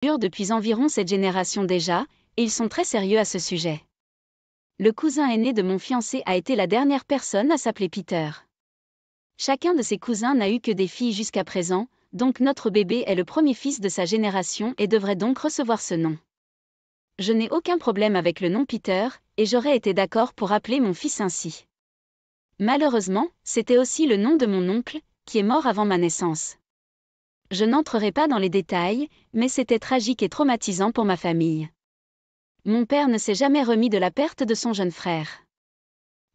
depuis environ cette génération déjà, et ils sont très sérieux à ce sujet. Le cousin aîné de mon fiancé a été la dernière personne à s'appeler Peter. Chacun de ses cousins n'a eu que des filles jusqu'à présent, donc notre bébé est le premier fils de sa génération et devrait donc recevoir ce nom. Je n'ai aucun problème avec le nom Peter, et j'aurais été d'accord pour appeler mon fils ainsi. Malheureusement, c'était aussi le nom de mon oncle, qui est mort avant ma naissance. Je n'entrerai pas dans les détails, mais c'était tragique et traumatisant pour ma famille. Mon père ne s'est jamais remis de la perte de son jeune frère.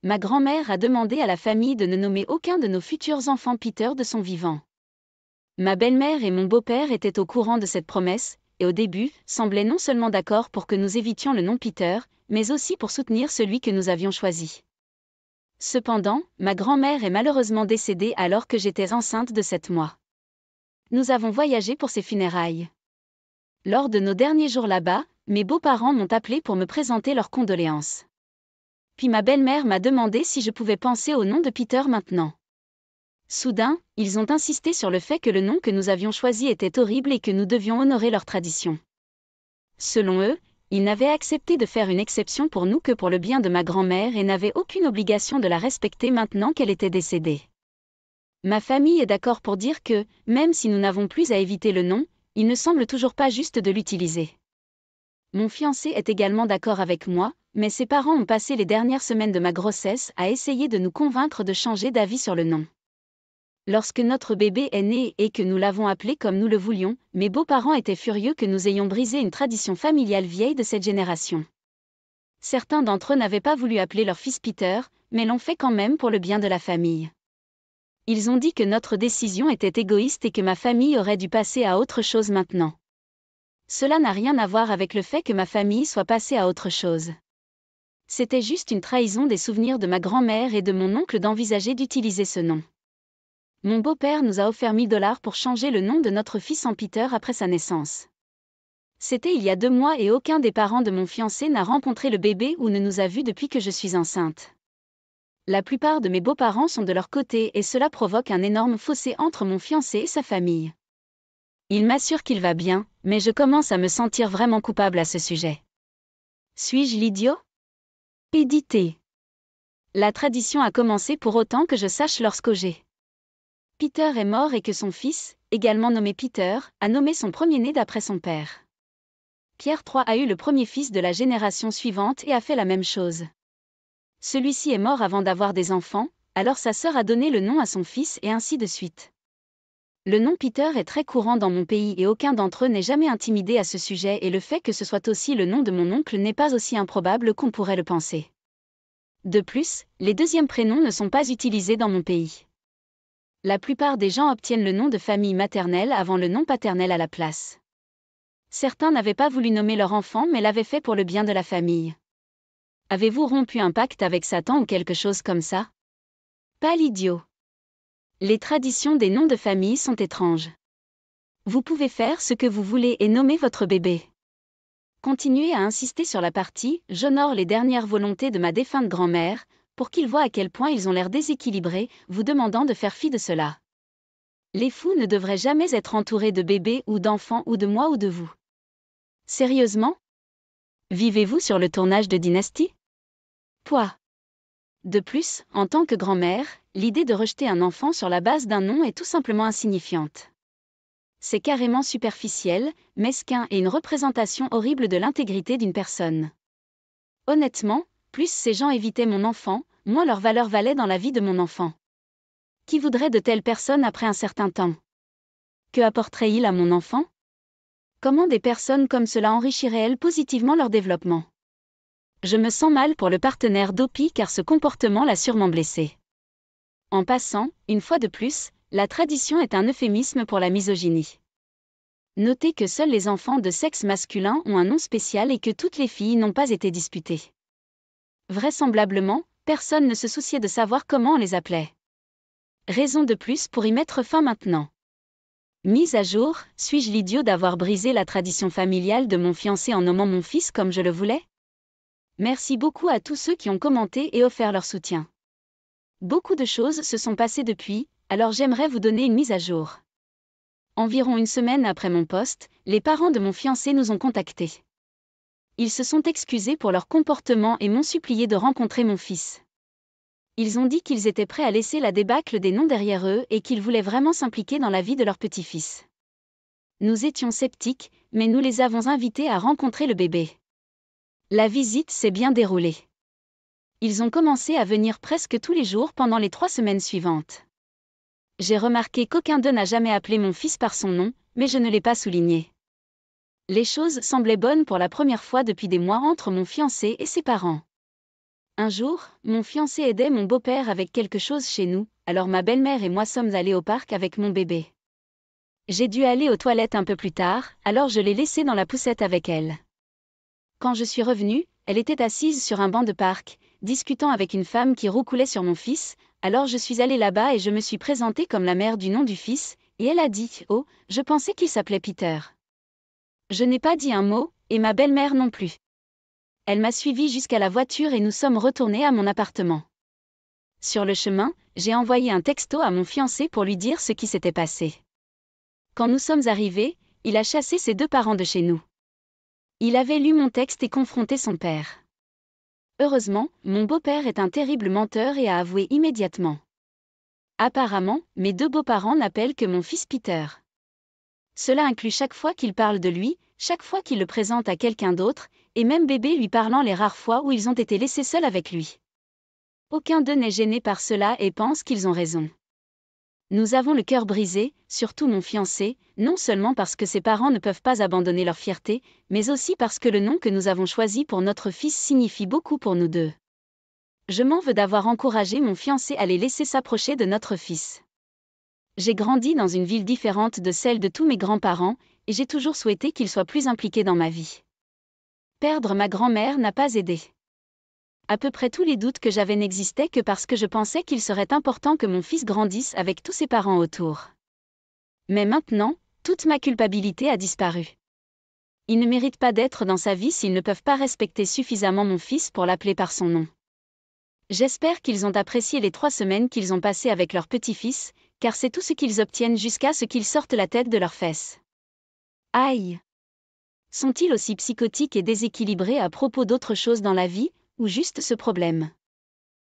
Ma grand-mère a demandé à la famille de ne nommer aucun de nos futurs enfants Peter de son vivant. Ma belle-mère et mon beau-père étaient au courant de cette promesse, et au début, semblaient non seulement d'accord pour que nous évitions le nom Peter, mais aussi pour soutenir celui que nous avions choisi. Cependant, ma grand-mère est malheureusement décédée alors que j'étais enceinte de 7 mois. Nous avons voyagé pour ses funérailles. Lors de nos derniers jours là-bas, mes beaux-parents m'ont appelé pour me présenter leurs condoléances. Puis ma belle-mère m'a demandé si je pouvais penser au nom de Peter maintenant. Soudain, ils ont insisté sur le fait que le nom que nous avions choisi était horrible et que nous devions honorer leur tradition. Selon eux, ils n'avaient accepté de faire une exception pour nous que pour le bien de ma grand-mère et n'avaient aucune obligation de la respecter maintenant qu'elle était décédée. Ma famille est d'accord pour dire que, même si nous n'avons plus à éviter le nom, il ne semble toujours pas juste de l'utiliser. Mon fiancé est également d'accord avec moi, mais ses parents ont passé les dernières semaines de ma grossesse à essayer de nous convaincre de changer d'avis sur le nom. Lorsque notre bébé est né et que nous l'avons appelé comme nous le voulions, mes beaux-parents étaient furieux que nous ayons brisé une tradition familiale vieille de cette génération. Certains d'entre eux n'avaient pas voulu appeler leur fils Peter, mais l'ont fait quand même pour le bien de la famille. Ils ont dit que notre décision était égoïste et que ma famille aurait dû passer à autre chose maintenant. Cela n'a rien à voir avec le fait que ma famille soit passée à autre chose. C'était juste une trahison des souvenirs de ma grand-mère et de mon oncle d'envisager d'utiliser ce nom. Mon beau-père nous a offert 1 000 $ pour changer le nom de notre fils en Peter après sa naissance. C'était il y a 2 mois et aucun des parents de mon fiancé n'a rencontré le bébé ou ne nous a vus depuis que je suis enceinte. La plupart de mes beaux-parents sont de leur côté et cela provoque un énorme fossé entre mon fiancé et sa famille. Il m'assure qu'il va bien, mais je commence à me sentir vraiment coupable à ce sujet. Suis-je l'idiot ? Édité. La tradition a commencé pour autant que je sache lorsqu'O.G. Peter est mort et que son fils, également nommé Peter, a nommé son premier-né d'après son père. Pierre III a eu le premier fils de la génération suivante et a fait la même chose. Celui-ci est mort avant d'avoir des enfants, alors sa sœur a donné le nom à son fils et ainsi de suite. Le nom Peter est très courant dans mon pays et aucun d'entre eux n'est jamais intimidé à ce sujet et le fait que ce soit aussi le nom de mon oncle n'est pas aussi improbable qu'on pourrait le penser. De plus, les deuxièmes prénoms ne sont pas utilisés dans mon pays. La plupart des gens obtiennent le nom de famille maternelle avant le nom paternel à la place. Certains n'avaient pas voulu nommer leur enfant mais l'avaient fait pour le bien de la famille. Avez-vous rompu un pacte avec Satan ou quelque chose comme ça ? Pas l'idiot. Les traditions des noms de famille sont étranges. Vous pouvez faire ce que vous voulez et nommer votre bébé. Continuez à insister sur la partie « J'honore les dernières volontés de ma défunte grand-mère » pour qu'ils voient à quel point ils ont l'air déséquilibrés, vous demandant de faire fi de cela. Les fous ne devraient jamais être entourés de bébés ou d'enfants ou de moi ou de vous. Sérieusement ? Vivez-vous sur le tournage de Dynasty ? Pouah. De plus, en tant que grand-mère, l'idée de rejeter un enfant sur la base d'un nom est tout simplement insignifiante. C'est carrément superficiel, mesquin et une représentation horrible de l'intégrité d'une personne. Honnêtement, plus ces gens évitaient mon enfant, moins leur valeur valait dans la vie de mon enfant. Qui voudrait de telles personnes après un certain temps ? Que apporterait-il à mon enfant ? Comment des personnes comme cela enrichiraient-elles positivement leur développement ? Je me sens mal pour le partenaire d'Opi car ce comportement l'a sûrement blessé. En passant, une fois de plus, la tradition est un euphémisme pour la misogynie. Notez que seuls les enfants de sexe masculin ont un nom spécial et que toutes les filles n'ont pas été disputées. Vraisemblablement, personne ne se souciait de savoir comment on les appelait. Raison de plus pour y mettre fin maintenant. Mise à jour, suis-je l'idiot d'avoir brisé la tradition familiale de mon fiancé en nommant mon fils comme je le voulais ? Merci beaucoup à tous ceux qui ont commenté et offert leur soutien. Beaucoup de choses se sont passées depuis, alors j'aimerais vous donner une mise à jour. Environ une semaine après mon poste, les parents de mon fiancé nous ont contactés. Ils se sont excusés pour leur comportement et m'ont supplié de rencontrer mon fils. Ils ont dit qu'ils étaient prêts à laisser la débâcle des noms derrière eux et qu'ils voulaient vraiment s'impliquer dans la vie de leur petit-fils. Nous étions sceptiques, mais nous les avons invités à rencontrer le bébé. La visite s'est bien déroulée. Ils ont commencé à venir presque tous les jours pendant les 3 semaines suivantes. J'ai remarqué qu'aucun d'eux n'a jamais appelé mon fils par son nom, mais je ne l'ai pas souligné. Les choses semblaient bonnes pour la première fois depuis des mois entre mon fiancé et ses parents. Un jour, mon fiancé aidait mon beau-père avec quelque chose chez nous, alors ma belle-mère et moi sommes allés au parc avec mon bébé. J'ai dû aller aux toilettes un peu plus tard, alors je l'ai laissée dans la poussette avec elle. Quand je suis revenue, elle était assise sur un banc de parc, discutant avec une femme qui roucoulait sur mon fils, alors je suis allée là-bas et je me suis présentée comme la mère du nom du fils, et elle a dit « Oh, je pensais qu'il s'appelait Peter ». Je n'ai pas dit un mot, et ma belle-mère non plus. Elle m'a suivie jusqu'à la voiture et nous sommes retournés à mon appartement. Sur le chemin, j'ai envoyé un texto à mon fiancé pour lui dire ce qui s'était passé. Quand nous sommes arrivés, il a chassé ses 2 parents de chez nous. Il avait lu mon texte et confronté son père. Heureusement, mon beau-père est un terrible menteur et a avoué immédiatement. Apparemment, mes 2 beaux-parents n'appellent que mon fils Peter. Cela inclut chaque fois qu'il parle de lui, chaque fois qu'il le présente à quelqu'un d'autre, et même bébé lui parlant les rares fois où ils ont été laissés seuls avec lui. Aucun d'eux n'est gêné par cela et pense qu'ils ont raison. Nous avons le cœur brisé, surtout mon fiancé, non seulement parce que ses parents ne peuvent pas abandonner leur fierté, mais aussi parce que le nom que nous avons choisi pour notre fils signifie beaucoup pour nous deux. Je m'en veux d'avoir encouragé mon fiancé à les laisser s'approcher de notre fils. J'ai grandi dans une ville différente de celle de tous mes grands-parents, et j'ai toujours souhaité qu'ils soient plus impliqués dans ma vie. Perdre ma grand-mère n'a pas aidé. À peu près tous les doutes que j'avais n'existaient que parce que je pensais qu'il serait important que mon fils grandisse avec tous ses parents autour. Mais maintenant, toute ma culpabilité a disparu. Il ne mérite pas d'être dans sa vie s'ils ne peuvent pas respecter suffisamment mon fils pour l'appeler par son nom. J'espère qu'ils ont apprécié les 3 semaines qu'ils ont passées avec leur petit-fils, car c'est tout ce qu'ils obtiennent jusqu'à ce qu'ils sortent la tête de leurs fesses. Aïe! Sont-ils aussi psychotiques et déséquilibrés à propos d'autre chose dans la vie, ou juste ce problème?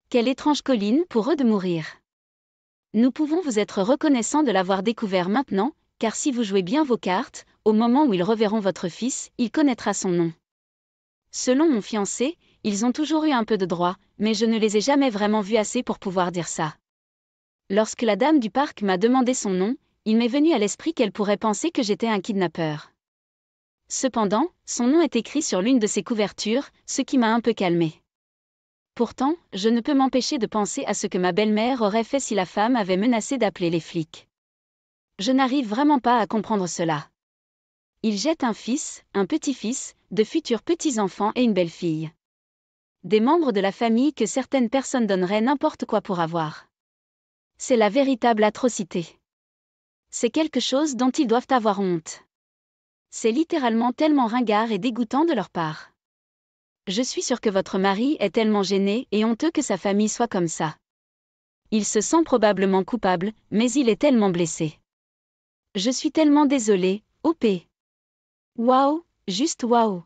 Quelle étrange colline pour eux de mourir. Nous pouvons vous être reconnaissants de l'avoir découvert maintenant, car si vous jouez bien vos cartes, au moment où ils reverront votre fils, il connaîtra son nom. Selon mon fiancé, ils ont toujours eu un peu de droit, mais je ne les ai jamais vraiment vus assez pour pouvoir dire ça. Lorsque la dame du parc m'a demandé son nom, il m'est venu à l'esprit qu'elle pourrait penser que j'étais un kidnappeur. Cependant, son nom est écrit sur l'une de ses couvertures, ce qui m'a un peu calmée. Pourtant, je ne peux m'empêcher de penser à ce que ma belle-mère aurait fait si la femme avait menacé d'appeler les flics. Je n'arrive vraiment pas à comprendre cela. Il jette un fils, un petit-fils, de futurs petits-enfants et une belle-fille. Des membres de la famille que certaines personnes donneraient n'importe quoi pour avoir. C'est la véritable atrocité. C'est quelque chose dont ils doivent avoir honte. C'est littéralement tellement ringard et dégoûtant de leur part. Je suis sûre que votre mari est tellement gêné et honteux que sa famille soit comme ça. Il se sent probablement coupable, mais il est tellement blessé. Je suis tellement désolée, OP. Waouh, juste waouh.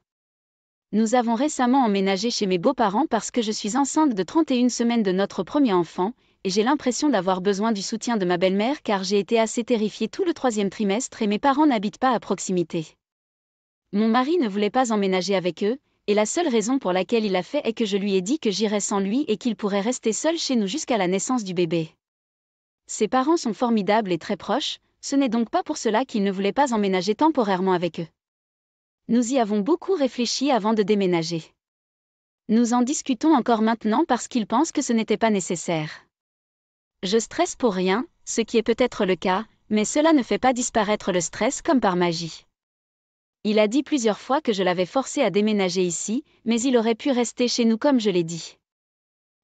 Nous avons récemment emménagé chez mes beaux-parents parce que je suis enceinte de 31 semaines de notre premier enfant, et j'ai l'impression d'avoir besoin du soutien de ma belle-mère car j'ai été assez terrifiée tout le 3e trimestre et mes parents n'habitent pas à proximité. Mon mari ne voulait pas emménager avec eux, et la seule raison pour laquelle il l'a fait est que je lui ai dit que j'irais sans lui et qu'il pourrait rester seul chez nous jusqu'à la naissance du bébé. Ses parents sont formidables et très proches, ce n'est donc pas pour cela qu'il ne voulait pas emménager temporairement avec eux. Nous y avons beaucoup réfléchi avant de déménager. Nous en discutons encore maintenant parce qu'il pense que ce n'était pas nécessaire. Je stresse pour rien, ce qui est peut-être le cas, mais cela ne fait pas disparaître le stress comme par magie. Il a dit plusieurs fois que je l'avais forcé à déménager ici, mais il aurait pu rester chez nous comme je l'ai dit.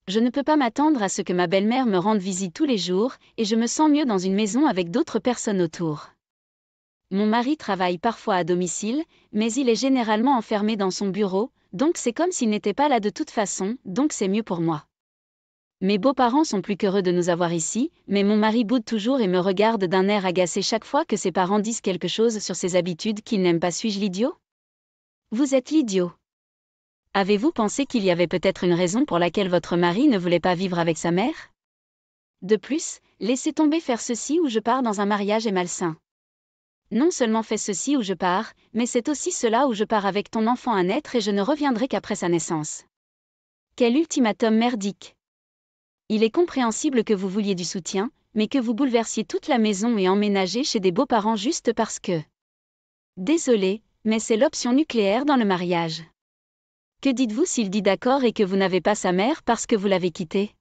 Je ne peux pas m'attendre à ce que ma belle-mère me rende visite tous les jours, et je me sens mieux dans une maison avec d'autres personnes autour. Mon mari travaille parfois à domicile, mais il est généralement enfermé dans son bureau, donc c'est comme s'il n'était pas là de toute façon, donc c'est mieux pour moi. Mes beaux-parents sont plus qu'heureux de nous avoir ici, mais mon mari boude toujours et me regarde d'un air agacé chaque fois que ses parents disent quelque chose sur ses habitudes qu'il n'aime pas. Suis-je l'idiot? Vous êtes l'idiot. Avez-vous pensé qu'il y avait peut-être une raison pour laquelle votre mari ne voulait pas vivre avec sa mère? De plus, laisser tomber faire ceci ou je pars dans un mariage est malsain. Non seulement fais ceci ou je pars, mais c'est aussi cela où je pars avec ton enfant à naître et je ne reviendrai qu'après sa naissance. Quel ultimatum merdique! Il est compréhensible que vous vouliez du soutien, mais que vous bouleversiez toute la maison et emménager chez des beaux-parents juste parce que... Désolé, mais c'est l'option nucléaire dans le mariage. Que dites-vous s'il dit d'accord et que vous n'avez pas sa mère parce que vous l'avez quitté?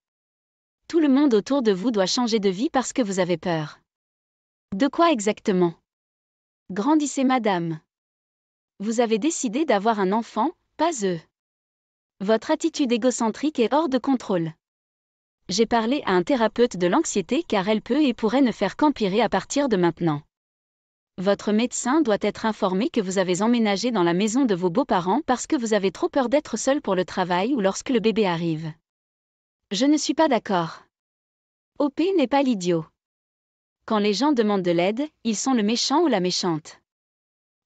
Tout le monde autour de vous doit changer de vie parce que vous avez peur. De quoi exactement? Grandissez, madame. Vous avez décidé d'avoir un enfant, pas eux. Votre attitude égocentrique est hors de contrôle. J'ai parlé à un thérapeute de l'anxiété car elle peut et pourrait ne faire qu'empirer à partir de maintenant. Votre médecin doit être informé que vous avez emménagé dans la maison de vos beaux-parents parce que vous avez trop peur d'être seul pour le travail ou lorsque le bébé arrive. Je ne suis pas d'accord. OP n'est pas l'idiot. Quand les gens demandent de l'aide, ils sont le méchant ou la méchante.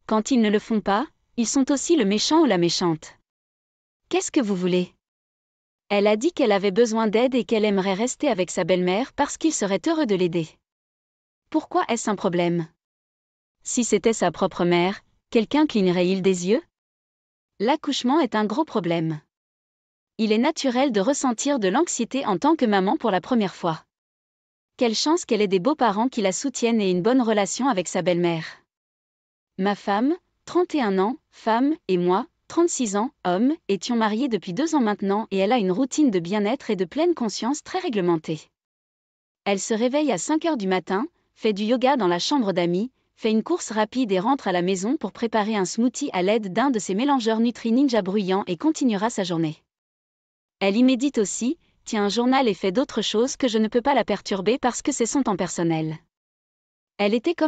Quand ils ne le font pas, ils sont aussi le méchant ou la méchante. Qu'est-ce que vous voulez? Elle a dit qu'elle avait besoin d'aide et qu'elle aimerait rester avec sa belle-mère parce qu'il serait heureux de l'aider. Pourquoi est-ce un problème? Si c'était sa propre mère, quelqu'un clignerait-il des yeux? L'accouchement est un gros problème. Il est naturel de ressentir de l'anxiété en tant que maman pour la première fois. Quelle chance qu'elle ait des beaux-parents qui la soutiennent et une bonne relation avec sa belle-mère. Ma femme, 31 ans, femme, et moi, 36 ans, homme, étions mariés depuis 2 ans maintenant et elle a une routine de bien-être et de pleine conscience très réglementée. Elle se réveille à 5 heures du matin, fait du yoga dans la chambre d'amis, fait une course rapide et rentre à la maison pour préparer un smoothie à l'aide d'un de ses mélangeurs Nutri-Ninja bruyants et continuera sa journée. Elle y médite aussi, tient un journal et fait d'autres choses que je ne peux pas la perturber parce que c'est son temps personnel. Elle était comme